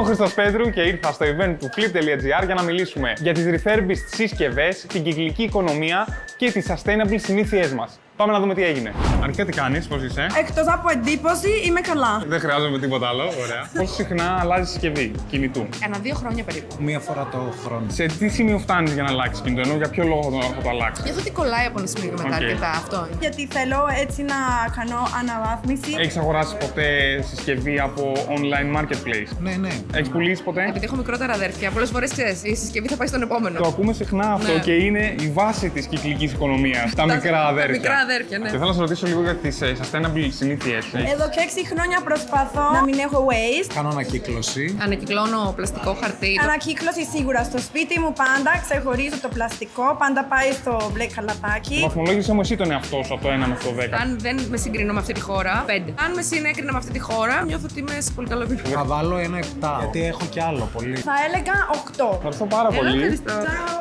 ο Χρήστος Πέτρου και ήρθα στο event του Flip.gr για να μιλήσουμε για τις refurbished συσκευές, την κυκλική οικονομία και τις sustainable συνήθειές μας. Πάμε να δούμε τι έγινε. Αρχικά τι κάνεις, πώς είσαι? Εκτός από εντύπωση, είμαι καλά. Δεν χρειάζομαι τίποτα άλλο, ωραία. Πόσο συχνά αλλάζεις συσκευή κινητού? 1-2 χρόνια περίπου. Μία φορά το χρόνο. Σε τι σημείο φτάνεις για να αλλάξεις κινητό, ενώ για ποιο λόγο θα το αλλάξεις? Νιώθω ότι κολλάει από ένα σημείο και μετά Οκ. αρκετά αυτό. Γιατί θέλω έτσι να κάνω αναβάθμιση. Έχεις αγοράσει ποτέ συσκευή από online marketplace? Ναι, ναι. Έχεις πουλήσει ποτέ? Επειδή έχω μικρότερα αδέρφια, πολλές φορές ξέρεις, η συσκευή θα πάει στον επόμενο. Το ακούμε συχνά αυτό Ναι. και είναι η βάση της κυκλικής οικονομίας. Τα μικρά αδέρφια. μικρά αδέρφια, ναι. Και θέλω να σε ρωτήσω λίγο για τις sustainable συνήθειες. Εδώ και 6 χρόνια προσπαθώ να μην έχω waste. Κάνω ανακύκλωση. Ανακυκλώνω πλαστικό χαρτί. Ανακύκλωση σίγουρα στο σπίτι μου πάντα. Ξεχωρίζω το πλαστικό. Πάντα πάει στο μπλε καλατάκι. Βαθμολόγησέ μου εσύ τον εαυτό σου από το 1 μέχρι το 10. Αν δεν με συγκρίνω με αυτή τη χώρα, 5. Αν με συνέκρινα με αυτή τη χώρα, νιώθω ότι είμαι σε πολύ καλό επίπεδο. Θα βάλω ένα 7. Γιατί έχω κι άλλο πολύ. Θα έλεγα 8. Ευχαριστώ πάρα πολύ. Ευχαριστώ. Ciao.